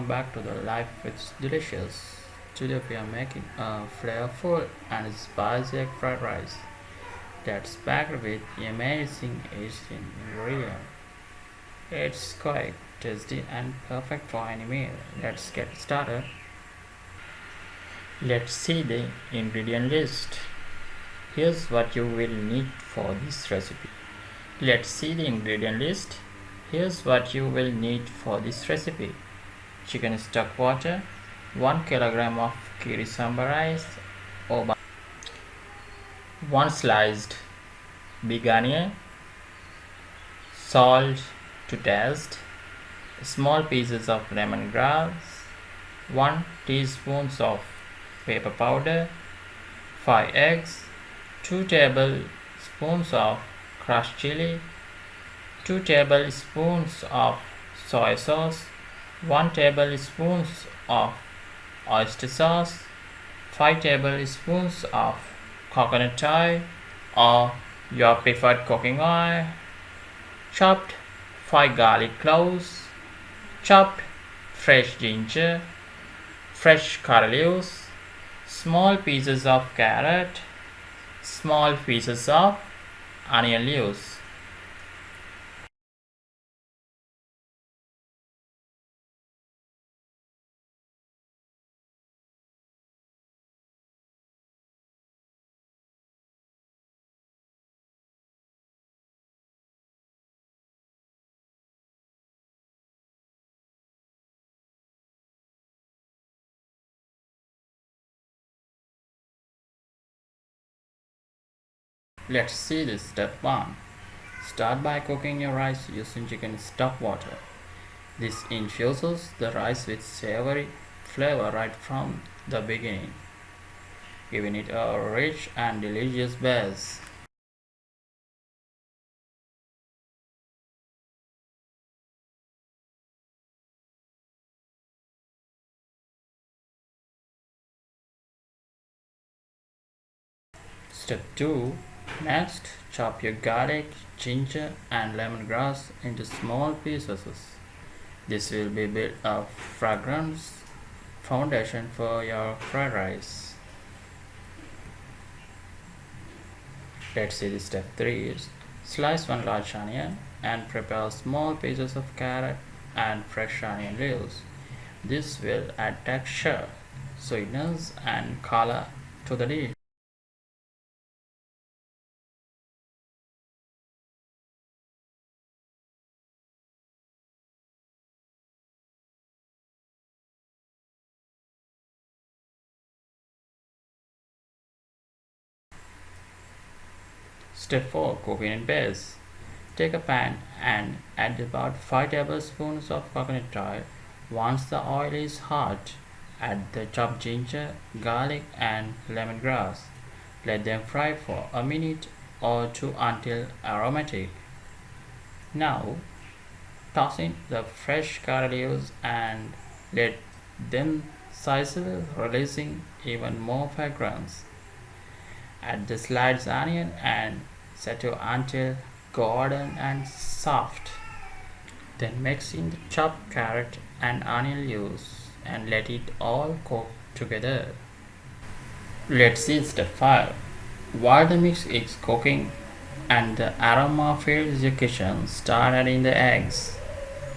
welcome back to the Life It's Delicious. Today we are making a flavorful and spicy egg fried rice that's packed with amazing Asian ingredients. It's quite tasty and perfect for any meal. Let's get started. Let's see the ingredient list. Here's what you will need for this recipe. Let's see the ingredient list. Here's what you will need for this recipe. Chicken stock water, 1 kilogram of kiri sambar rice, or 1 sliced big onion, salt to taste, small pieces of lemongrass, 1 teaspoon of pepper powder, 5 eggs, 2 tablespoons of crushed chili, 2 tablespoons of soy sauce, 1 tablespoon of oyster sauce, 5 tablespoons of coconut oil or your preferred cooking oil, chopped 5 garlic cloves, chopped fresh ginger, fresh curry leaves, small pieces of carrot, small pieces of onion leaves. Let's see this step 1. Start by cooking your rice using chicken stock water. This infuses the rice with savory flavor right from the beginning, giving it a rich and delicious base. Step 2. Next, chop your garlic, ginger, and lemongrass into small pieces. This will be build a fragrance foundation for your fried rice. Let's see the step 3 is slice 1 large onion and prepare small pieces of carrot and fresh onion leaves. This will add texture, sweetness, and color to the dish. Step 4. Cooking in base. Take a pan and add about 5 tablespoons of coconut oil. Once the oil is hot, add the chopped ginger, garlic, and lemongrass. Let them fry for a minute or two until aromatic. Now, toss in the fresh curry leaves and let them sizzle, releasing even more fragrance. Add the sliced onion and saute until golden and soft. Then mix in the chopped carrot and onion leaves and let it all cook together. Let's see step 5. While the mix is cooking and the aroma fills your kitchen, start adding the eggs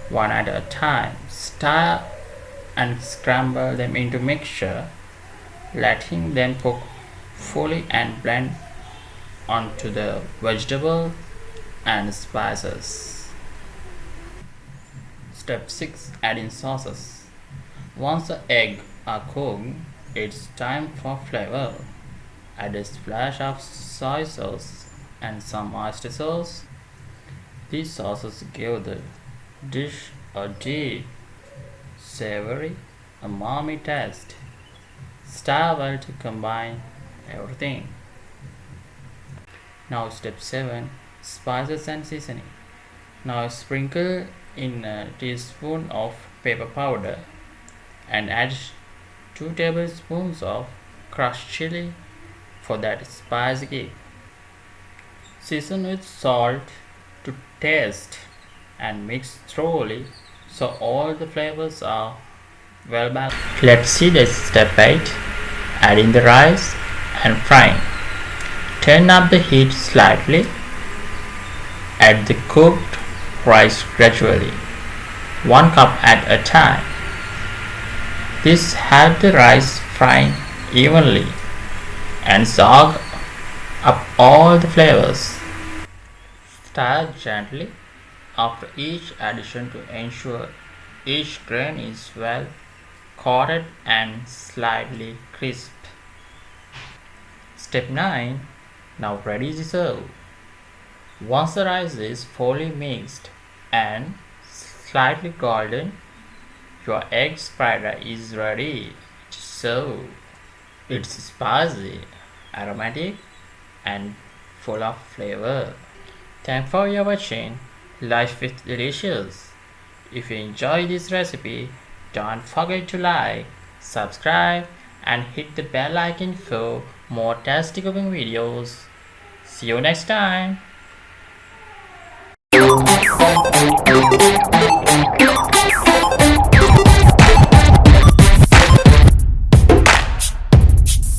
one at a time. Stir and scramble them into mixture, letting them cook fully and blend onto the vegetable and spices. Step 6. Add in sauces. Once the eggs are cooked, it's time for flavor. Add a splash of soy sauce and some oyster sauce. These sauces give the dish a deep, savory, umami taste. Stir well to combine everything. Now step 7. Spices and seasoning. Now sprinkle in a teaspoon of pepper powder and add 2 tablespoons of crushed chili for that spicy kick. Season with salt to taste and mix thoroughly so all the flavors are well balanced. Let's see the step 8. Add in the rice and frying. Turn up the heat slightly. Add the cooked rice gradually, 1 cup at a time. This helps the rice frying evenly and soak up all the flavors. Stir gently after each addition to ensure each grain is well coated and slightly crisp. Step 9. Now ready to serve. Once the rice is fully mixed and slightly golden, your egg spreader is ready to serve. It's spicy, aromatic, and full of flavor. Thanks for your watching. Life is delicious. If you enjoy this recipe, don't forget to like, subscribe, and hit the bell icon for more tasty cooking videos. See you next time.